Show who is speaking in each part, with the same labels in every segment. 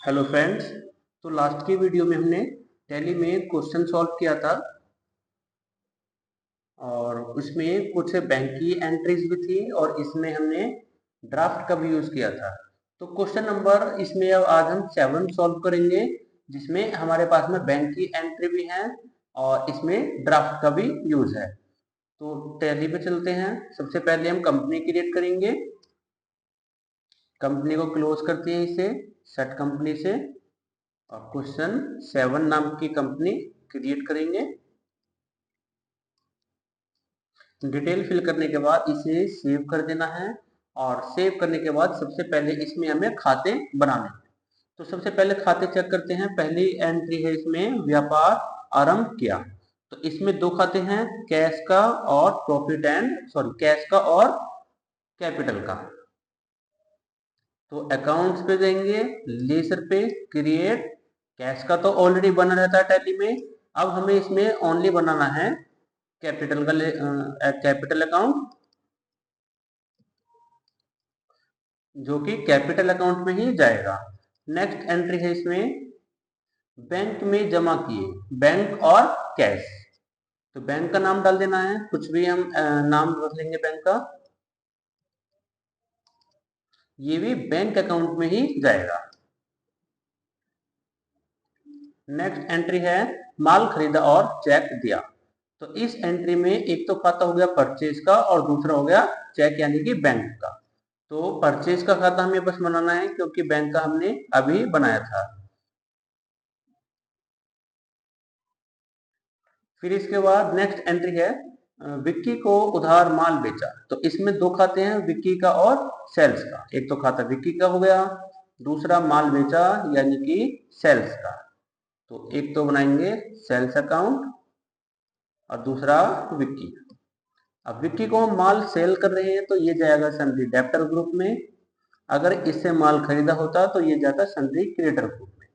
Speaker 1: Hello friends. तो last की video में हमने टैली में क्वेश्चन सॉल्व किया था और उसमें कुछ बैंक की एंट्रीज भी थी और इसमें हमने ड्राफ्ट का भी यूज किया था। तो क्वेश्चन नंबर इसमें अब आज हम 7 सॉल्व करेंगे, जिसमें हमारे पास में बैंक की एंट्री भी है और इसमें ड्राफ्ट का भी यूज है। तो टैली पे चलते हैं। सबसे पहले हम कंपनी क्रिएट करेंगे। कंपनी को क्लोज करते हैं इसे सेट कंपनी से और क्वेश्चन 7 नाम की कंपनी क्रिएट करेंगे। डिटेल फिल करने के बाद इसे सेव कर देना है और सेव करने के बाद सबसे पहले इसमें हमें खाते बनाने हैं। तो सबसे पहले खाते चेक करते हैं। पहली एंट्री है इसमें व्यापार आरंभ किया। तो इसमें दो खाते हैं, कैश का और प्रॉफिट एंड कैश का और कैपिटल का। तो अकाउंट्स पे जाएंगे, लेजर पे क्रिएट। कैश का तो ऑलरेडी बना रहता है टैली में, अब हमें इसमें ओनली बनाना है कैपिटल का कैपिटल अकाउंट, जो कि कैपिटल अकाउंट में ही जाएगा। नेक्स्ट एंट्री है इसमें बैंक में जमा किए, बैंक और कैश। तो बैंक का नाम डाल देना है, कुछ भी हम नाम रख लेंगे बैंक का। ये भी बैंक अकाउंट में ही जाएगा। नेक्स्ट एंट्री है माल खरीदा और चेक दिया। तो इस एंट्री में एक तो खाता हो गया परचेज का और दूसरा हो गया चेक यानी कि बैंक का। तो परचेज का खाता हमें बस बनाना है क्योंकि बैंक का हमने अभी बनाया था। फिर इसके बाद नेक्स्ट एंट्री है विक्की को उधार माल बेचा। तो इसमें दो खाते हैं, विक्की का और सेल्स का। एक तो खाता विक्की का हो गया, दूसरा माल बेचा यानी कि सेल्स का। तो एक तो बनाएंगे सेल्स अकाउंट और दूसरा विक्की। अब विक्की को हम माल सेल कर रहे हैं तो ये जाएगा सन्ड्री डेब्टर ग्रुप में। अगर इससे माल खरीदा होता तो ये जाता सन्ड्री क्रेडिटर ग्रुप में।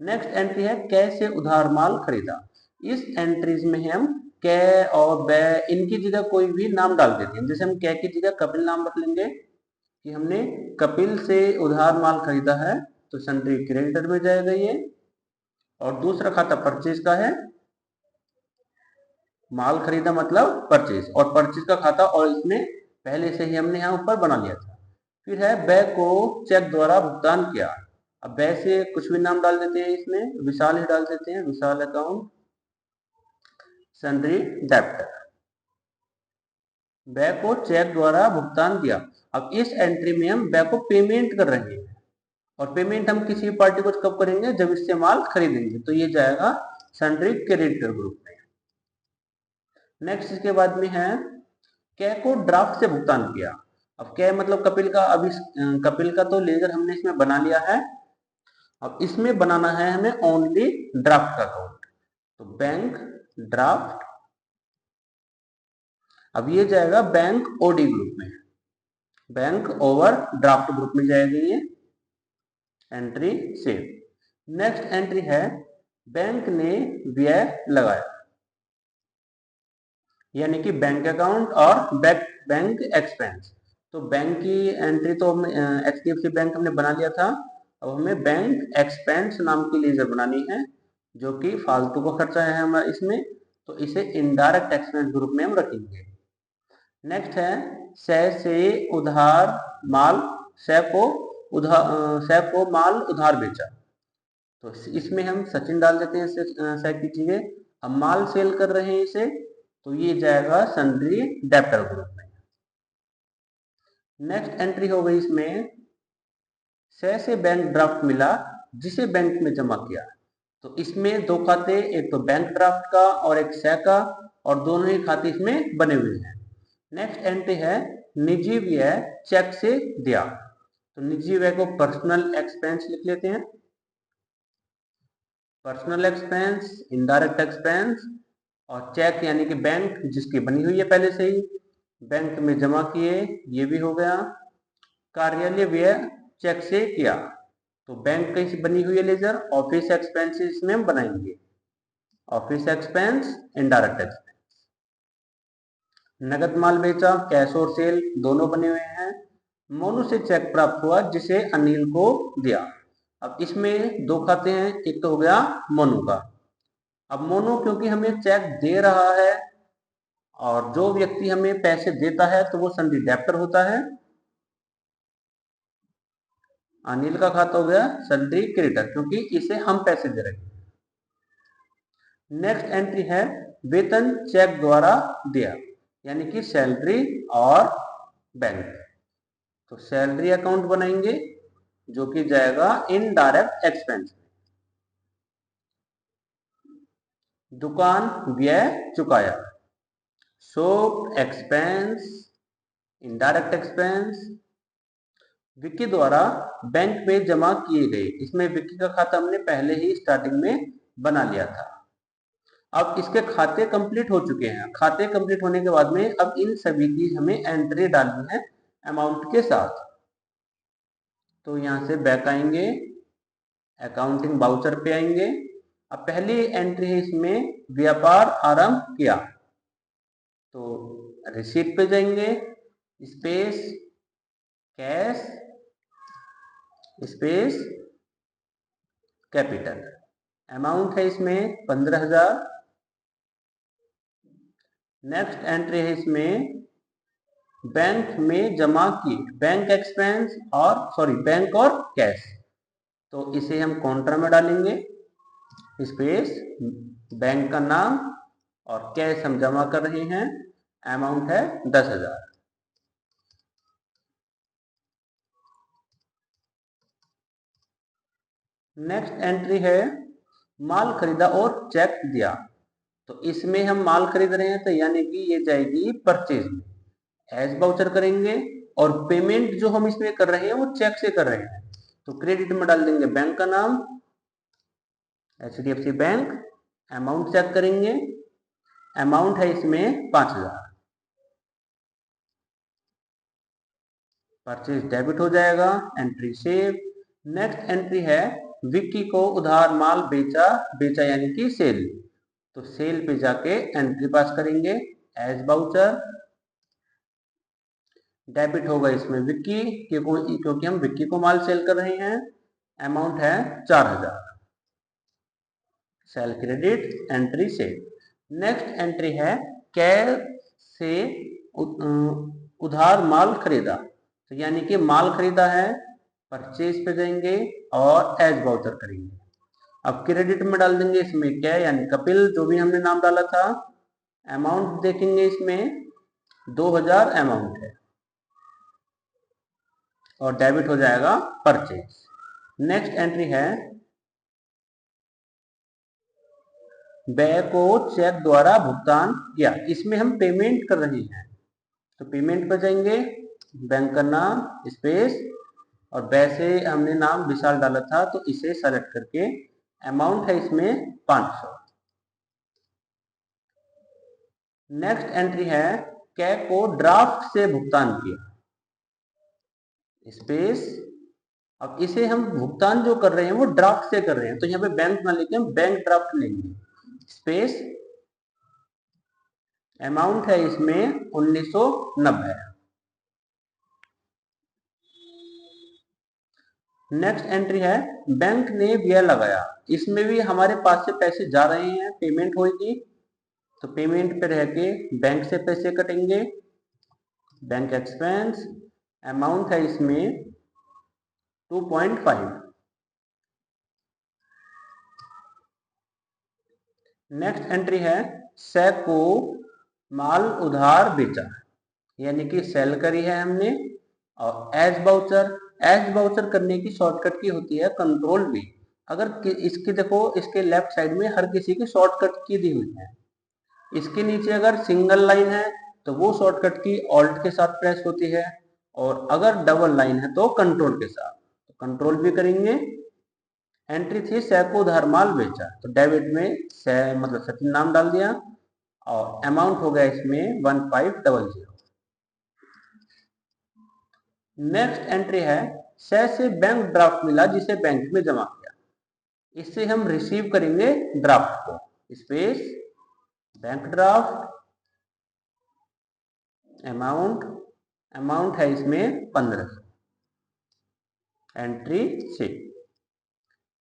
Speaker 1: नेक्स्ट एंट्री है कै से उधार माल खरीदा। इस एंट्रीज में हम कै और बै इनकी जगह कोई भी नाम डाल देते हैं। जैसे हम कै की जगह कपिल नाम रख लेंगे कि हमने कपिल से उधार माल खरीदा है, तो सन्ड्री क्रेडिटर में जाएगा ये। और दूसरा खाता परचेज का है, माल खरीदा मतलब परचेज, और परचेज का खाता और इसमें पहले से ही हमने यहाँ ऊपर बना लिया था। फिर है बै को चेक द्वारा भुगतान किया। अब बै से कुछ भी नाम डाल देते हैं, इसमें विशाल ही डाल देते हैं, विशाल अकाउंट सन्ड्री डेब्टर। बै को चेक द्वारा भुगतान दिया। अब इस एंट्री में हम बै को पेमेंट कर रहे हैं और पेमेंट हम किसी पार्टी को कब करेंगे, जब इससे माल खरीदेंगे। तो ये जाएगा सन्ड्री क्रेडिटर ग्रुप में। नेक्स्ट इसके बाद में है कै को ड्राफ्ट से भुगतान किया। अब कै मतलब कपिल का। अभी कपिल का तो लेजर हमने इसमें बना लिया है, अब इसमें बनाना है हमें ओनली ड्राफ्ट का अकाउंट। तो बैंक ड्राफ्ट, अब ये जाएगा बैंक ओडी ग्रुप में, बैंक ओवर ड्राफ्ट ग्रुप में जाएगी ये एंट्री सेव। नेक्स्ट एंट्री है बैंक ने व्यय लगाया, यानी कि बैंक अकाउंट और बैंक एक्सपेंस। तो बैंक की एंट्री तो हम एचडीएफसी बैंक हमने बना लिया था, अब हमें बैंक एक्सपेंस नाम की लेजर बनानी है, जो कि फालतू का खर्चा है हमारा इसमें। तो इसे इनडायरेक्ट एक्सपेंस ग्रुप में हम रखेंगे। नेक्स्ट है सै से उधार माल, सै को सै को माल उधार बेचा। तो इसमें हम सचिन डाल देते हैं सै की जगह। अब माल सेल कर रहे हैं इसे, तो ये जाएगा सन्ड्री डेब्टर ग्रुप में। नेक्स्ट एंट्री हो गई इसमें सै से बैंक ड्राफ्ट मिला जिसे बैंक में जमा किया। तो इसमें दो खाते, एक तो बैंक ड्राफ्ट का और एक सै का, और दोनों ही खाते इसमें बने हुए हैं। नेक्स्ट एंट्री है निजी व्यय चेक से दिया। तो निजी व्यय को पर्सनल एक्सपेंस लिख लेते हैं, पर्सनल एक्सपेंस, इनडायरेक्ट एक्सपेंस, और चेक यानी कि बैंक जिसकी बनी हुई है पहले से ही, बैंक में जमा किए, ये भी हो गया। कार्यालय व्यय चेक से किया, तो बैंक की बनी हुई है लेजर, ऑफिस एक्सपेंसेस में हम बनाएंगे ऑफिस एक्सपेंस, इनडायरेक्ट एक्सपेंस। नगद माल बेचा, कैश और सेल दोनों बने हुए हैं। मोनू से चेक प्राप्त हुआ जिसे अनिल को दिया। अब इसमें दो खाते हैं, एक तो हो गया मोनू का। अब मोनू क्योंकि हमें चेक दे रहा है और जो व्यक्ति हमें पैसे देता है तो वो सन्डी डेप्टर होता है। अनिल का खाता हो गया सन्डी क्रेडिटर क्योंकि इसे हम पैसे दे रहे हैं। नेक्स्ट एंट्री है वेतन चेक द्वारा दिया, यानी कि सैलरी और बैंक। तो सैलरी अकाउंट बनाएंगे जो कि जाएगा इनडायरेक्ट एक्सपेंस। दुकान व्यय चुकाया, shop expense, indirect expense. Vicky द्वारा बैंक में जमा किए गए, इसमें विक्की का खाता हमने पहले ही स्टार्टिंग में बना लिया था। अब इसके खाते कंप्लीट हो चुके हैं। खाते कंप्लीट होने के बाद में अब इन सभी की हमें एंट्री डालनी है अमाउंट के साथ। तो यहां से बैक आएंगे, अकाउंटिंग वाउचर पे आएंगे। अब पहली एंट्री है इसमें व्यापार आरंभ किया, तो रिसीट पे जाएंगे, space cash space capital. Amount है इसमें 15,000। नेक्स्ट एंट्री है इसमें बैंक में जमा की, बैंक एक्सपेंस और बैंक और कैश, तो इसे हम काउंटर में डालेंगे, स्पेस बैंक का नाम और कैश हम जमा कर रहे हैं, अमाउंट है 10,000। नेक्स्ट एंट्री है माल खरीदा और चेक दिया, तो इसमें हम माल खरीद रहे हैं तो यानी कि ये जाएगी परचेज में, एज वाउचर करेंगे। और पेमेंट जो हम इसमें कर रहे हैं वो चेक से कर रहे हैं, तो क्रेडिट में डाल देंगे बैंक का नाम HDFC बैंक, अमाउंट चेक करेंगे, अमाउंट है इसमें 5,000। परचेज डेबिट हो जाएगा, एंट्री सेव। नेक्स्ट एंट्री है विक्की को उधार माल बेचा, बेचा यानी कि सेल, तो सेल पे जाके एंट्री पास करेंगे एज वाउचर। डेबिट होगा इसमें विक्की क्योंकि हम विक्की को माल सेल कर रहे हैं, अमाउंट है 4,000, cell credit, entry save. Next entry है कैश से उधार माल खरीदा, तो यानी कि माल खरीदा है, परचेज पे जाएंगे और एज वाउचर करेंगे। अब क्रेडिट में डाल देंगे इसमें क्या यानी कपिल, जो भी हमने नाम डाला था। अमाउंट देखेंगे इसमें 2,000 अमाउंट है और डेबिट हो जाएगा परचेज। नेक्स्ट एंट्री है व्यय को चेक द्वारा भुगतान किया, इसमें हम पेमेंट कर रहे हैं, तो पेमेंट पर जाएंगे, बैंक का नाम स्पेस और वैसे हमने नाम विशाल डाला था तो इसे सेलेक्ट करके अमाउंट है इसमें 500। नेक्स्ट एंट्री है कै को ड्राफ्ट से भुगतान किया, स्पेस। अब इसे हम भुगतान जो कर रहे हैं वो ड्राफ्ट से कर रहे हैं, तो यहाँ पे बैंक ना लेके हम बैंक ड्राफ्ट लेंगे, स्पेस अमाउंट है इसमें 1990। नेक्स्ट एंट्री है बैंक ने व्यय लगाया, इसमें भी हमारे पास से पैसे जा रहे हैं, पेमेंट होगी, तो पेमेंट पे रह के बैंक से पैसे कटेंगे, बैंक एक्सपेंस, अमाउंट है इसमें 2.5। नेक्स्ट एंट्री है सै को माल उधार बेचा, यानी कि सेल करी है हमने, और एज वाउचर करने की शॉर्टकट की होती है कंट्रोल V। अगर इसकी देखो, इसके लेफ्ट साइड में हर किसी की शॉर्टकट की दी हुई है, इसके नीचे अगर सिंगल लाइन है तो वो शॉर्टकट की ऑल्ट के साथ प्रेस होती है, और अगर डबल लाइन है तो कंट्रोल के साथ, तो कंट्रोल भी करेंगे। एंट्री थी सै को उधार माल बेचा, तो डेबिट में सै मतलब सचिन नाम डाल दिया और अमाउंट हो गया इसमें 1500। नेक्स्ट एंट्री है सै से बैंक ड्राफ्ट मिला जिसे बैंक में जमा किया, इससे हम रिसीव करेंगे ड्राफ्ट को, स्पेस बैंक ड्राफ्ट, अमाउंट है इसमें 1500, एंट्री से।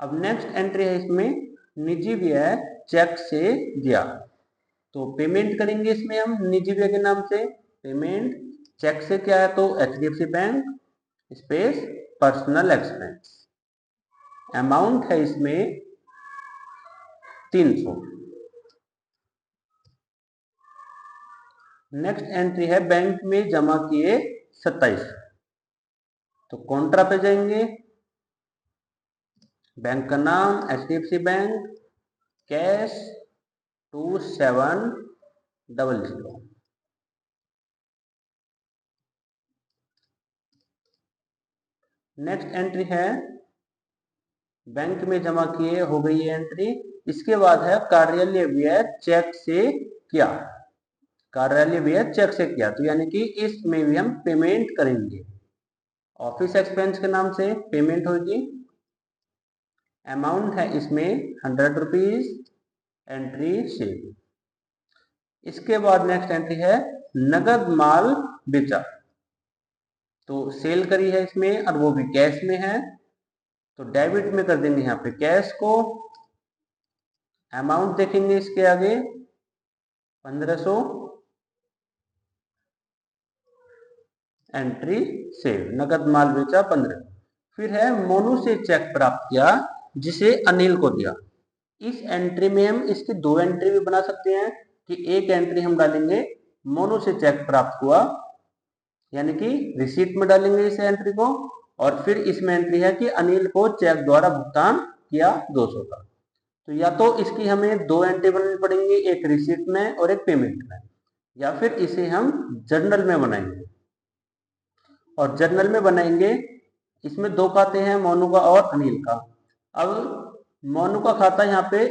Speaker 1: अब नेक्स्ट एंट्री है इसमें निजी व्यय चेक से दिया, तो पेमेंट करेंगे इसमें हम निजी व्यय के नाम से। पेमेंट चेक से क्या है, तो HDFC bank space personal expense. Amount है इसमें 300। नेक्स्ट एंट्री है बैंक में जमा किए 27, तो कॉन्ट्रा पे जाएंगे, बैंक का नाम HDFC bank, cash 2700। Next entry है बैंक में जमा किए, हो गई है एंट्री। इसके बाद है कार्यालय व्यय चेक से किया, कार्यालय व्यय चेक से किया, तो यानी कि इसमें भी हम पेमेंट करेंगे। ऑफिस एक्सपेंस के नाम से पेमेंट होगी। अमाउंट है इसमें 100 रुपीज, एंट्री से। इसके बाद नेक्स्ट एंट्री है नगद माल बेचा, तो सेल करी है इसमें और वो भी कैश में है, तो डेबिट में कर देंगे यहाँ पे कैश को। अमाउंट देखेंगे इसके आगे 1500, एंट्री से नगद माल बेचा 15। फिर है मोनू से चेक प्राप्त किया जिसे अनिल को दिया। इस एंट्री में हम इसकी 2 एंट्री भी बना सकते हैं कि एक एंट्री हम डालेंगे मोनू से चेक प्राप्त हुआ, यानी कि रिसीट में डालेंगे इस एंट्री को, और फिर इसमें एंट्री है कि अनिल को चेक द्वारा भुगतान किया 200 का। तो या तो इसकी हमें 2 एंट्री बनानी पड़ेंगी, एक रिसीट में और एक पेमेंट में, या फिर इसे हम जर्नल में बनाएंगे। और जर्नल में बनाएंगे, इसमें 2 खाते हैं, मोनू का और अनिल का। अब मोनू का खाता यहाँ पे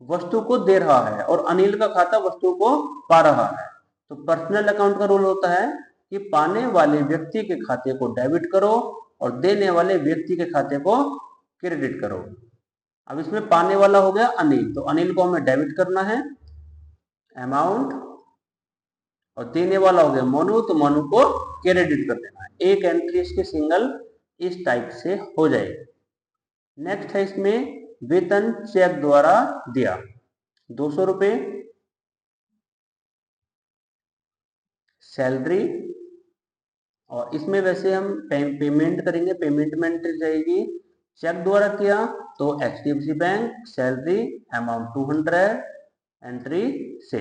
Speaker 1: वस्तु को दे रहा है और अनिल का खाता वस्तु को पा रहा है, तो पर्सनल अकाउंट का रूल होता है कि पाने वाले व्यक्ति के खाते को डेबिट करो और देने वाले व्यक्ति के खाते को क्रेडिट करो। अब इसमें पाने वाला हो गया अनिल, तो अनिल को हमें डेबिट करना है अमाउंट, और देने वाला हो गया मोनू, तो मोनू को क्रेडिट कर देना है। एक एंट्री इसके सिंगल इस टाइप से हो जाएगी। नेक्स्ट है इसमें वेतन चेक द्वारा दिया 200 रुपए, सैलरी, और इसमें वैसे हम पेमेंट करेंगे, पेमेंट में एंट्री जाएगी चेक द्वारा किया, तो HDFC bank salary amount 200, entry से।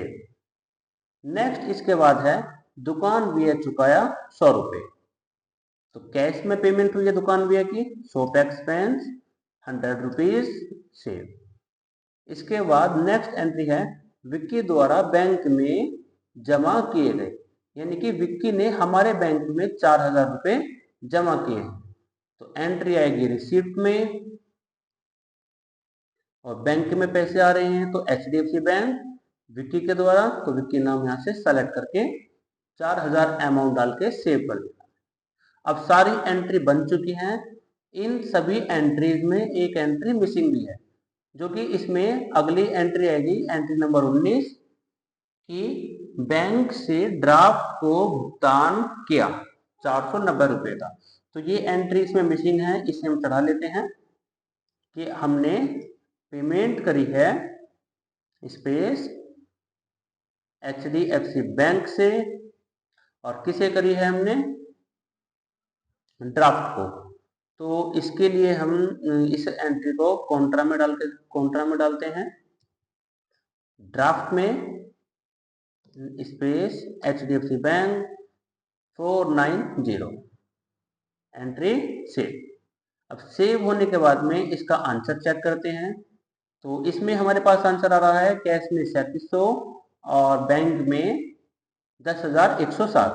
Speaker 1: नेक्स्ट इसके बाद है दुकान व्यय चुकाया 100 रुपए, तो कैश में पेमेंट हुई है दुकान व्यय की, शॉप एक्सपेंस 100 रुपीज सेव। इसके बाद नेक्स्ट एंट्री है विक्की द्वारा बैंक में जमा किए गए, यानी कि विक्की ने हमारे बैंक में 4000 रुपए जमा किए हैं, तो एंट्री आएगी रिसीप्ट में, और बैंक में पैसे आ रहे हैं तो HDFC बैंक विक्की के द्वारा, तो विक्की नाम यहाँ से सेलेक्ट करके 4000 अमाउंट डाल के सेव कर देना। अब सारी एंट्री बन चुकी हैं। इन सभी एंट्रीज में एक एंट्री मिसिंग भी है, जो कि इसमें अगली एंट्री आएगी, एंट्री नंबर 19 कि बैंक से ड्राफ्ट को भुगतान किया 490 रुपए का, तो ये एंट्री इसमें मिसिंग है। इसे हम चढ़ा लेते हैं कि हमने पेमेंट करी है स्पेस HDFC बैंक से, और किसे करी है हमने, ड्राफ्ट को। तो इसके लिए हम इस एंट्री को कॉन्ट्रा में डालते हैं, ड्राफ्ट में space HDFC bank 490, entry save. अब सेव होने के बाद में इसका आंसर चेक करते हैं, तो इसमें हमारे पास आंसर आ रहा है कैश में 3700 और बैंक में 10,107।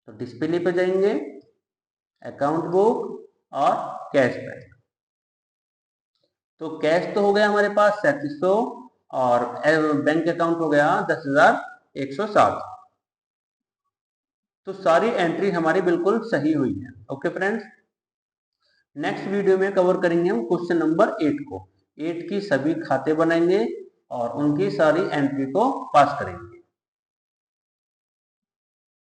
Speaker 1: तो डिस्प्ले पे जाएंगे, अकाउंट बुक और कैश बैंक, तो कैश तो हो गया हमारे पास 3700 और बैंक अकाउंट हो गया 10,107। तो सारी एंट्री हमारी बिल्कुल सही हुई है। ओके फ्रेंड्स, नेक्स्ट वीडियो में कवर करेंगे हम क्वेश्चन नंबर 8 को। 8 की सभी खाते बनाएंगे और उनकी सारी एंट्री को पास करेंगे।